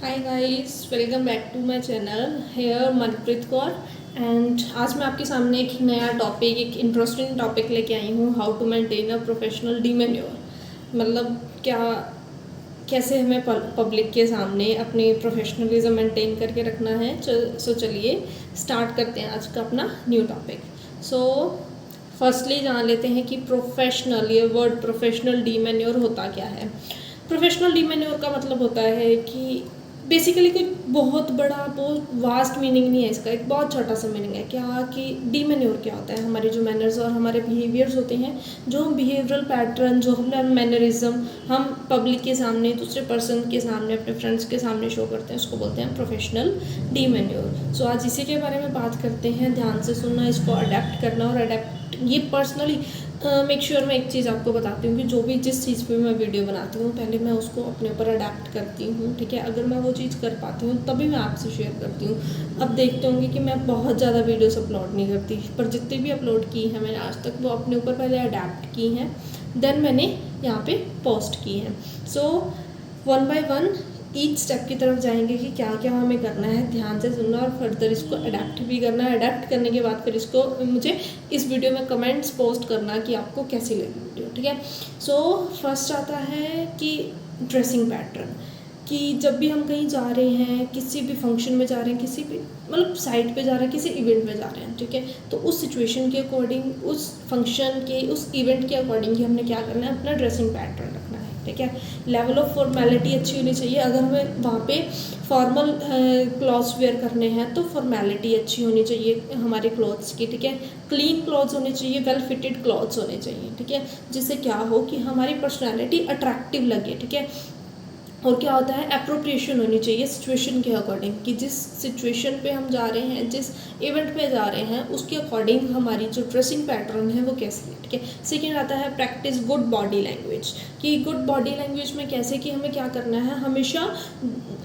Hi guys, welcome back to my channel. Here Manpreet Kaur. And आज मैं आपके सामने एक नया टॉपिक, एक इंटरेस्टिंग टॉपिक लेके आई हूँ। How to maintain a professional demeanour. मतलब क्या, कैसे हमें पब्लिक के सामने अपनी प्रोफेशनलिज्म मेंटेन करके रखना है। सो चलिए स्टार्ट करते हैं आज का अपना न्यू टॉपिक। सो फर्स्टली जान लेते हैं कि प्रोफेशनल, ये वर्ड प्रोफेशनल डीमेन्योर होता क्या है। प्रोफेशनल डीमेन्योर का मतलब होता है कि बेसिकली कोई बहुत बड़ा, बहुत वास्ट मीनिंग नहीं है इसका, एक बहुत छोटा सा मीनिंग है। क्या कि डीमेन्योर क्या होता है, हमारे जो मैनर्स और हमारे बिहेवियर्स होते हैं, जो हम बिहेवियरल पैटर्न, जो हमारा मैनरिज्म हम पब्लिक के सामने, दूसरे पर्सन के सामने, अपने फ्रेंड्स के सामने शो करते हैं, उसको बोलते हैं प्रोफेशनल डीमेन्योर। सो आज इसी के बारे में बात करते हैं। ध्यान से सुनना, इसको अडेप्ट करना। और अडेप्ट ये पर्सनली मेक श्योर मैं एक चीज़ आपको बताती हूँ कि जो भी जिस चीज़ पे मैं वीडियो बनाती हूँ, पहले मैं उसको अपने ऊपर अडेप्ट करती हूँ, ठीक है। अगर मैं वो चीज़ कर पाती हूँ तभी मैं आपसे शेयर करती हूँ। अब देखते होंगे कि मैं बहुत ज़्यादा वीडियोस अपलोड नहीं करती, पर जितनी भी अपलोड की हैं मैंने आज तक, वो अपने ऊपर पहले अडेप्ट की हैं, देन मैंने यहाँ पे पोस्ट की हैं। So one by one each step की तरफ जाएंगे कि क्या क्या हमें करना है। ध्यान से सुनना और फर्दर इसको अडेप्ट भी करना है। अडेप्ट करने के बाद फिर इसको मुझे इस वीडियो में कमेंट्स पोस्ट करना कि आपको कैसी लगी वीडियो, ठीक है। सो फर्स्ट आता है कि ड्रेसिंग पैटर्न, कि जब भी हम कहीं जा रहे हैं, किसी भी फंक्शन में जा रहे हैं, किसी भी मतलब साइट पे जा रहे हैं, किसी इवेंट में जा रहे हैं, ठीक है, तो उस सिचुएशन के अकॉर्डिंग, उस फंक्शन के, उस इवेंट के अकॉर्डिंग ही हमने क्या करना है, अपना ड्रेसिंग पैटर्न रखना है, ठीक है। लेवल ऑफ फॉर्मेलिटी अच्छी होनी चाहिए। अगर हमें वहाँ पे फॉर्मल क्लॉथ्स वेयर करने हैं तो फॉर्मेलिटी अच्छी होनी चाहिए हमारे क्लॉथ्स की, ठीक है। क्लीन क्लॉथ्स होने चाहिए, वेल फिटेड क्लॉथ्स होने चाहिए, ठीक है, जिससे क्या हो कि हमारी पर्सनैलिटी अट्रैक्टिव लगे, ठीक है। और क्या होता है, अप्रोप्रिएशन होनी चाहिए सिचुएशन के अकॉर्डिंग, कि जिस सिचुएशन पे हम जा रहे हैं, जिस इवेंट पे जा रहे हैं, उसके अकॉर्डिंग हमारी जो ड्रेसिंग पैटर्न है वो कैसी है, ठीक है। सेकेंड आता है प्रैक्टिस गुड बॉडी लैंग्वेज, कि गुड बॉडी लैंग्वेज में कैसे, कि हमें क्या करना है, हमेशा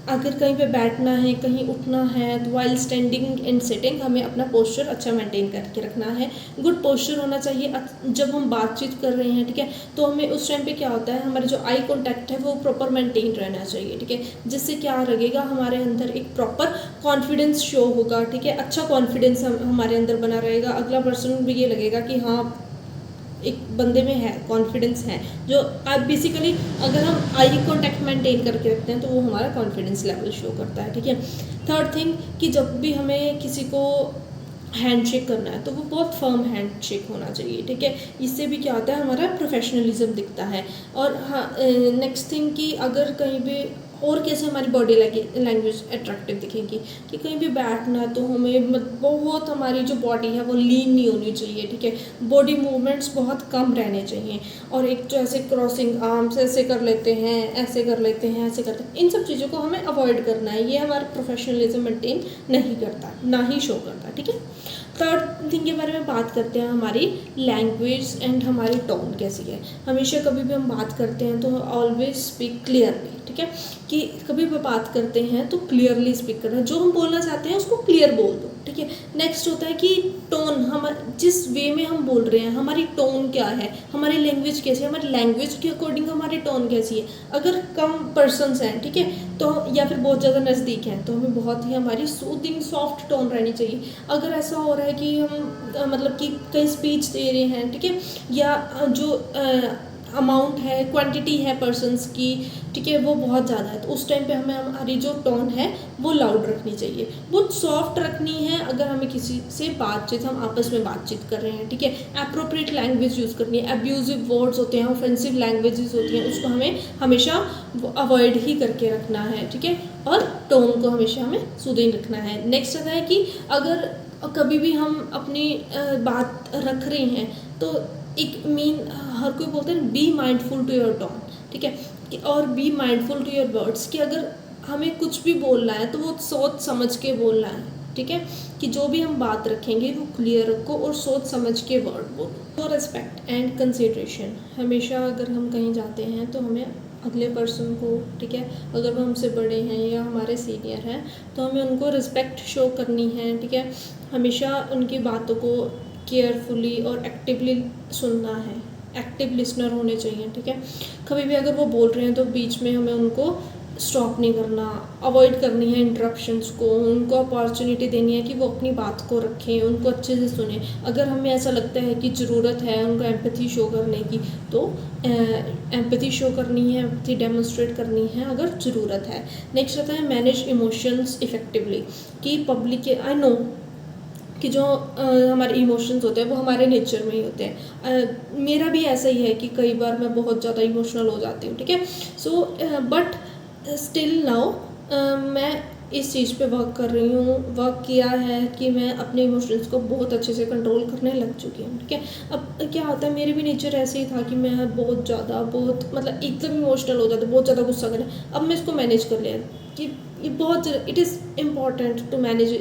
अगर कहीं पे बैठना है, कहीं उठना है, तो वाइल स्टैंडिंग एंड सिटिंग हमें अपना पोस्चर अच्छा मेंटेन करके रखना है। गुड पोस्चर होना चाहिए। जब हम बातचीत कर रहे हैं, ठीक है, तो हमें उस टाइम पे क्या होता है, हमारे जो आई कॉन्टैक्ट है वो प्रॉपर मेंटेन रहना चाहिए, ठीक है, जिससे क्या लगेगा, हमारे अंदर एक प्रॉपर कॉन्फिडेंस शो होगा, ठीक है। अच्छा कॉन्फिडेंस हमारे अंदर बना रहेगा। अगला पर्सन भी ये लगेगा कि हाँ, एक बंदे में है, कॉन्फिडेंस है। जो आप बेसिकली अगर हम आई कॉन्टैक्ट मेंटेन करके रखते हैं तो वो हमारा कॉन्फिडेंस लेवल शो करता है, ठीक है। थर्ड थिंग, कि जब भी हमें किसी को हैंडशेक करना है तो वो बहुत फर्म हैंडशेक होना चाहिए, ठीक है। इससे भी क्या होता है, हमारा प्रोफेशनलिज्म दिखता है। और हाँ, नेक्स्ट थिंग, कि अगर कहीं भी और कैसे हमारी बॉडी लैंग्वेज अट्रैक्टिव दिखेगी, कि कहीं भी बैठना तो हमें बहुत, हमारी जो बॉडी है वो लीन नहीं होनी चाहिए, ठीक है। बॉडी मूवमेंट्स बहुत कम रहने चाहिए। और एक जो ऐसे क्रॉसिंग आर्म्स ऐसे कर लेते हैं, ऐसे कर लेते हैं, ऐसे करते हैं, इन सब चीज़ों को हमें अवॉइड करना है। ये हमारा प्रोफेशनलिज्म मेंटेन नहीं करता, ना ही शो करता, ठीक है। थर्ड थिंग के बारे में बात करते हैं, हमारी लैंग्वेज एंड हमारी टोन कैसी है। हमेशा कभी भी हम बात करते हैं तो ऑलवेज स्पीक क्लियरली, ठीक है, कि कभी भी बात करते हैं तो क्लियरली स्पीक करना, जो हम बोलना चाहते हैं उसको क्लियर बोल दो, ठीक है। नेक्स्ट होता है कि टोन, हम जिस वे में हम बोल रहे हैं, हमारी टोन क्या है, हमारी लैंग्वेज कैसी है, हमारी लैंग्वेज के अकॉर्डिंग हमारी टोन कैसी है। अगर कम पर्सनस हैं, ठीक है, तो या फिर बहुत ज़्यादा नज़दीक हैं, तो हमें बहुत ही हमारी सूदिंग सॉफ्ट टोन रहनी चाहिए। अगर ऐसा हो रहा है कि हम मतलब कि कहीं स्पीच दे रहे हैं, ठीक है, या जो अमाउंट है, क्वांटिटी है पर्सन्स की, ठीक है, वो बहुत ज़्यादा है, तो उस टाइम पे हमें हमारी जो टोन है वो लाउड रखनी चाहिए, बहुत सॉफ्ट रखनी है। अगर हमें किसी से बातचीत, हम आपस में बातचीत कर रहे हैं, ठीक है, अप्रोप्रिएट लैंग्वेज यूज़ करनी है। अब्यूजिव वर्ड्स होते हैं, ऑफेंसिव लैंग्वेजेस होती हैं, उसको हमें हमेशा अवॉइड ही करके रखना है, ठीक है। और टोन को हमेशा हमें सूदिंग रखना है। नेक्स्ट आता है कि अगर कभी भी हम अपनी बात रख रहे हैं तो एक हर कोई बोलते हैं be mindful to your tone, ठीक है, और be mindful to your words, कि अगर हमें कुछ भी बोलना है तो वो सोच समझ के बोलना है, ठीक है, कि जो भी हम बात रखेंगे वो क्लियर रखो और सोच समझ के वर्ड बोलो। तो रिस्पेक्ट एंड कंसिडरेशन, हमेशा अगर हम कहीं जाते हैं तो हमें अगले पर्सन को, ठीक है, अगर वो हमसे बड़े हैं या हमारे सीनियर हैं तो हमें उनको रिस्पेक्ट शो करनी है, ठीक है। हमेशा उनकी बातों को केयरफुली और एक्टिवली सुनना है, एक्टिव लिसनर होने चाहिए, ठीक है। कभी भी अगर वो बोल रहे हैं तो बीच में हमें उनको स्टॉप नहीं करना, अवॉइड करनी है इंटरप्शंस को, उनको अपॉर्चुनिटी देनी है कि वो अपनी बात को रखें, उनको अच्छे से सुने। अगर हमें ऐसा लगता है कि ज़रूरत है उनको एम्पैथी शो करने की, तो एम्पैथी शो करनी है, एम्पैथी डेमोन्स्ट्रेट करनी है अगर ज़रूरत है। नेक्स्ट आता है मैनेज इमोशंस इफ़ेक्टिवली, कि पब्लिक के आई नो कि जो हमारे इमोशंस होते हैं वो हमारे नेचर में ही होते हैं। मेरा भी ऐसा ही है कि कई बार मैं बहुत ज़्यादा इमोशनल हो जाती हूँ, ठीक है। सो बट स्टिल नाउ मैं इस चीज़ पे वर्क कर रही हूँ, वर्क किया है कि मैं अपने इमोशंस को बहुत अच्छे से कंट्रोल करने लग चुकी हूँ, ठीक है। अब क्या होता है, मेरे भी नेचर ऐसे ही था कि मैं बहुत मतलब एकदम इमोशनल हो जाता, बहुत ज़्यादा गुस्सा करें। अब मैं इसको मैनेज कर लिया कि ये बहुत, it is important to manage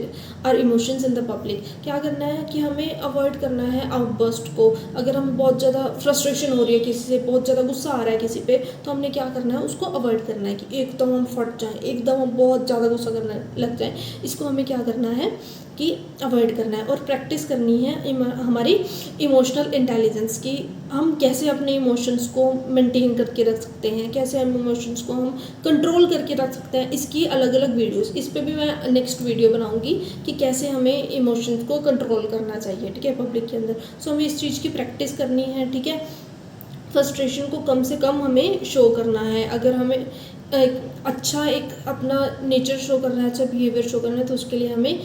our emotions in the public. क्या करना है कि हमें अवॉइड करना है आउटबर्स्ट को। अगर हम बहुत ज़्यादा फ्रस्ट्रेशन हो रही है किसी से, बहुत ज़्यादा गुस्सा आ रहा है किसी पे, तो हमने क्या करना है, उसको अवॉइड करना है कि एकदम हम फट जाएं, एकदम हम बहुत ज़्यादा गुस्सा करने लग जाएं। इसको हमें क्या करना है कि अवॉइड करना है, और प्रैक्टिस करनी है हमारी इमोशनल इंटेलिजेंस की। हम कैसे अपने इमोशंस को मेंटेन करके रख सकते हैं, कैसे हम इमोशंस को हम कंट्रोल करके रख सकते हैं, इसकी अलग अलग वीडियोस, इस पे भी मैं नेक्स्ट वीडियो बनाऊंगी कि कैसे हमें इमोशंस को कंट्रोल करना चाहिए, ठीक है, पब्लिक के अंदर। सो हमें इस चीज़ की प्रैक्टिस करनी है, ठीक है। फ्रस्ट्रेशन को कम से कम हमें शो करना है। अगर हमें एक अपना नेचर शो करना है, अच्छा बिहेवियर शो करना है, तो उसके लिए हमें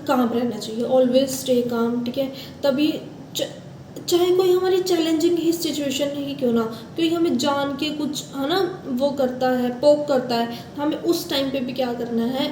काम रहना चाहिए, ऑलवेज स्टे काम, ठीक है। तभी चाहे कोई हमारी चैलेंजिंग ही सिचुएशन ही क्यों ना, क्योंकि हमें जान के कुछ है ना वो करता है, पोक करता है, हमें उस टाइम पे भी क्या करना है,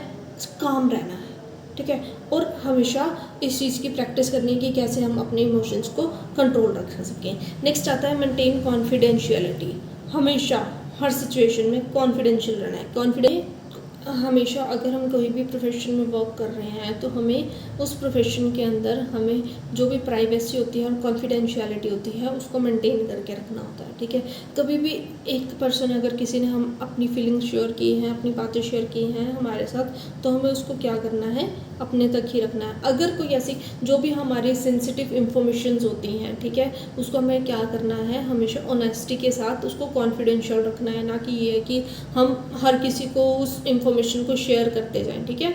काम रहना है, ठीक है। और हमेशा इस चीज़ की प्रैक्टिस करनी है कि कैसे हम अपने इमोशंस को कंट्रोल रख सकें। नेक्स्ट आता है मेंटेन कॉन्फिडेंशियलिटी। हमेशा हर सिचुएशन में कॉन्फिडेंशियल रहना है। हमेशा अगर हम कोई भी प्रोफेशन में वर्क कर रहे हैं, तो हमें उस प्रोफेशन के अंदर हमें जो भी प्राइवेसी होती है और कॉन्फिडेंशियलिटी होती है उसको मेंटेन करके रखना होता है, ठीक है। कभी भी एक पर्सन, अगर किसी ने हम अपनी फीलिंग्स शेयर की हैं, अपनी बातें शेयर की हैं हमारे साथ, तो हमें उसको क्या करना है, अपने तक ही रखना है। अगर कोई ऐसी जो भी हमारी सेंसिटिव इंफॉर्मेशंस होती हैं, ठीक है, उसको हमें क्या करना है, हमेशा ऑनेस्टी के साथ उसको कॉन्फिडेंशियल रखना है, ना कि ये कि हम हर किसी को उस इंफॉर्मेशन को शेयर करते जाएं, ठीक है।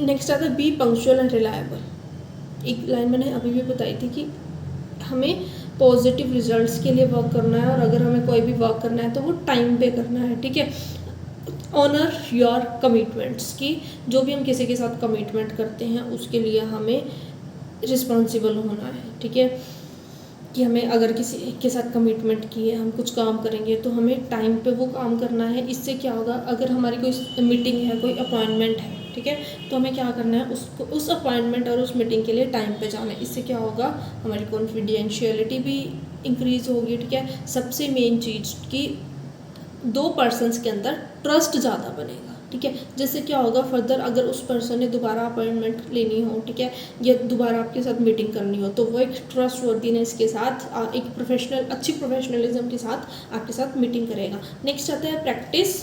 नेक्स्ट आता है बी पंक्चुअल एंड रिलायबल। एक लाइन मैंने अभी भी बताई थी कि हमें पॉजिटिव रिजल्ट्स के लिए वर्क करना है, और अगर हमें कोई भी वर्क करना है तो वो टाइम पे करना है, ठीक है। ऑनर योर कमिटमेंट्स, की जो भी हम किसी के साथ कमिटमेंट करते हैं उसके लिए हमें रिस्पॉन्सिबल होना है, ठीक है। कि हमें अगर किसी के साथ कमिटमेंट की है, हम कुछ काम करेंगे तो हमें टाइम पे वो काम करना है। इससे क्या होगा, अगर हमारी कोई मीटिंग है, कोई अपॉइंटमेंट है, ठीक है, तो हमें क्या करना है, उसको उस अपॉइंटमेंट और उस मीटिंग के लिए टाइम पे जाना है। इससे क्या होगा, हमारी कॉन्फिडेंशियलिटी भी इंक्रीज़ होगी, ठीक है। सबसे मेन चीज़ कि दो पर्सन्स के अंदर ट्रस्ट ज़्यादा बनेगा, ठीक है। जिससे क्या होगा, फर्दर अगर उस पर्सन ने दोबारा अपॉइंटमेंट लेनी हो, ठीक है, या दोबारा आपके साथ मीटिंग करनी हो, तो वो एक ट्रस्ट वर्दीनेस के साथ एक अच्छी प्रोफेशनलिज्म के साथ आपके साथ मीटिंग करेगा। नेक्स्ट आता है प्रैक्टिस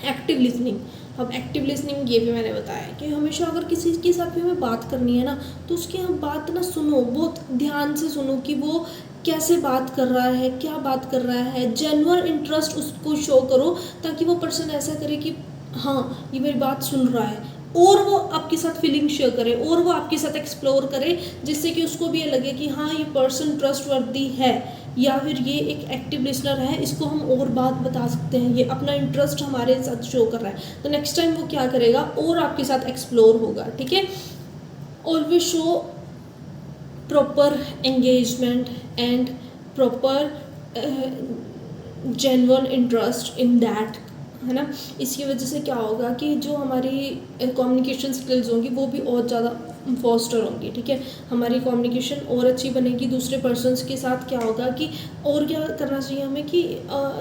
एक्टिव लिसनिंग। अब एक्टिव लिसनिंग ये भी मैंने बताया कि हमेशा अगर किसी के साथ भी हमें बात करनी है ना, तो उसकी हम बात ना सुनो, बहुत ध्यान से सुनो कि वो कैसे बात कर रहा है, क्या बात कर रहा है, जेन्युइन इंटरेस्ट उसको शो करो, ताकि वो पर्सन ऐसा करे कि हाँ ये मेरी बात सुन रहा है, और वो आपके साथ फीलिंग शेयर करे, और वो आपके साथ एक्सप्लोर करे, जिससे कि उसको भी ये लगे कि हाँ ये पर्सन ट्रस्टवर्दी है, या फिर ये एक एक्टिव लिसनर है, इसको हम और बात बता सकते हैं, ये अपना इंटरेस्ट हमारे साथ शो कर रहा है। तो नेक्स्ट टाइम वो क्या करेगा, और आपके साथ एक्सप्लोर होगा, ठीक है। Always show proper engagement and proper genuine interest in that, है ना। इसकी वजह से क्या होगा कि जो हमारी कम्युनिकेशन स्किल्स होंगी वो भी और ज़्यादा फॉस्टर होंगी, ठीक है। हमारी कम्युनिकेशन और अच्छी बनेगी दूसरे पर्सन्स के साथ। क्या होगा कि और क्या करना चाहिए हमें कि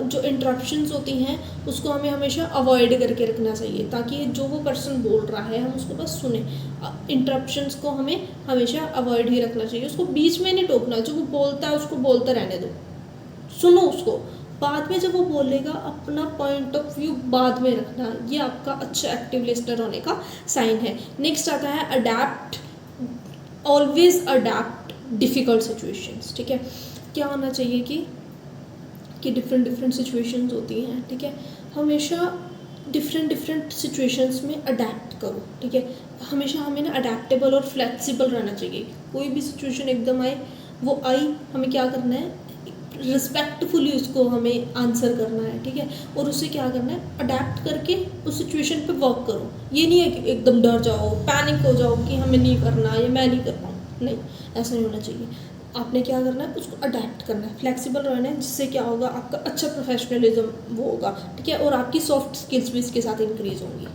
जो इंटरप्शंस होती हैं उसको हमें हमेशा अवॉइड करके रखना चाहिए, ताकि जो वो पर्सन बोल रहा है हम उसको बस सुने। इंटरप्शंस को हमें हमेशा अवॉइड ही रखना चाहिए, उसको बीच में नहीं टोकना, जो वो बोलता है उसको बोलता रहने दो, सुनो उसको, बाद में जब वो बोलेगा अपना पॉइंट ऑफ व्यू बाद में रखना, ये आपका अच्छा एक्टिव लिस्नर होने का साइन है। नेक्स्ट आता है adapt, always adapt difficult situations, ठीक है। क्या होना चाहिए कि कि डिफरेंट डिफरेंट सिचुएशंस होती हैं, ठीक है। हमेशा डिफरेंट डिफरेंट सिचुएशंस में अडेप्ट करो, ठीक है। हमेशा हमें ना अडेप्टेबल और फ्लेक्सिबल रहना चाहिए। कोई भी सिचुएशन एकदम आए, वो आई, हमें क्या करना है, रिस्पेक्टफुली उसको हमें आंसर करना है, ठीक है। और उससे क्या करना है, अडेप्ट करके उस सिचुएशन पे वर्क करो। ये नहीं है कि एकदम डर जाओ, पैनिक हो जाओ कि हमें नहीं करना, या मैं नहीं कर पाऊँ, नहीं, ऐसा नहीं होना चाहिए। आपने क्या करना है, उसको अडेप्ट करना है, फ्लेक्सिबल रहना है, जिससे क्या होगा, आपका अच्छा प्रोफेशनलिज्म वो होगा, ठीक है। और आपकी सॉफ्ट स्किल्स भी इसके साथ इंक्रीज होंगी।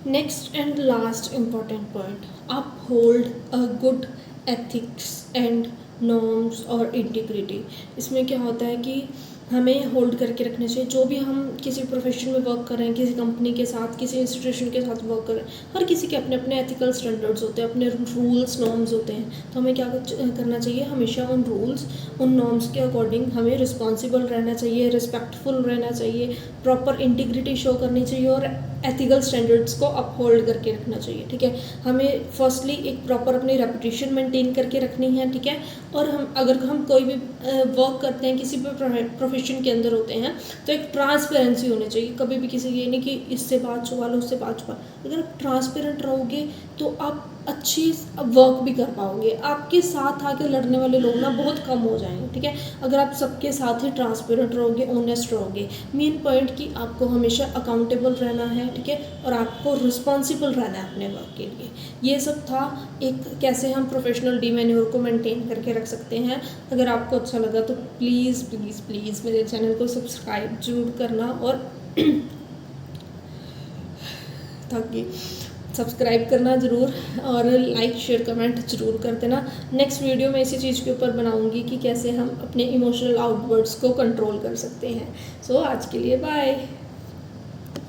Next and last important point, आप hold a good ethics and norms और इंटीग्रिटी। इसमें क्या होता है कि हमें होल्ड करके रखने चाहिए, जो भी हम किसी प्रोफेशन में वर्क कर रहे हैं, किसी कंपनी के साथ, किसी इंस्टीट्यूशन के साथ वर्क कर रहे हैं, हर किसी के अपने अपने एथिकल स्टैंडर्ड्स होते हैं, अपने रूल्स नॉर्म्स होते हैं। तो हमें क्या करना चाहिए, हमेशा उन रूल्स, उन नॉर्म्स के अकॉर्डिंग हमें रिस्पॉन्सिबल रहना चाहिए, रिस्पेक्टफुल रहना चाहिए, प्रॉपर इंटीग्रिटी शो करनी चाहिए और एथिकल स्टैंडर्ड्स को अपहोल्ड करके रखना चाहिए, ठीक है। हमें फर्स्टली एक प्रॉपर अपनी रेपुटेशन मेंटेन करके रखनी है, ठीक है। और अगर हम कोई भी वर्क करते हैं, किसी भी प्रोफेशन के अंदर होते हैं, तो एक ट्रांसपेरेंसी होनी चाहिए। कभी भी किसी ये नहीं कि इससे बात छुपा लो, उससे बात छुपा। अगर आप ट्रांसपेरेंट रहोगे तो आप अच्छी वर्क भी कर पाओगे। आपके साथ आके लड़ने वाले लोग ना बहुत कम हो जाएंगे, ठीक है, अगर आप सबके साथ ही ट्रांसपेरेंट रहोगे, ऑनेस्ट रहोगे। मेन पॉइंट कि आपको हमेशा अकाउंटेबल रहना है, ठीक है, और आपको रिस्पॉन्सिबल रहना है अपने वर्क के लिए। ये सब था एक कैसे हम प्रोफेशनल डीमेन्योर को मेंटेन करके रख सकते हैं। अगर आपको अच्छा लगा तो प्लीज़ प्लीज़ प्लीज़ मेरे चैनल को सब्सक्राइब जरूर करना, और ताकि सब्सक्राइब करना ज़रूर, और लाइक शेयर कमेंट ज़रूर कर देना। नेक्स्ट वीडियो में इसी चीज़ के ऊपर बनाऊंगी कि कैसे हम अपने इमोशनल आउटवर्ड्स को कंट्रोल कर सकते हैं। सो आज के लिए बाय।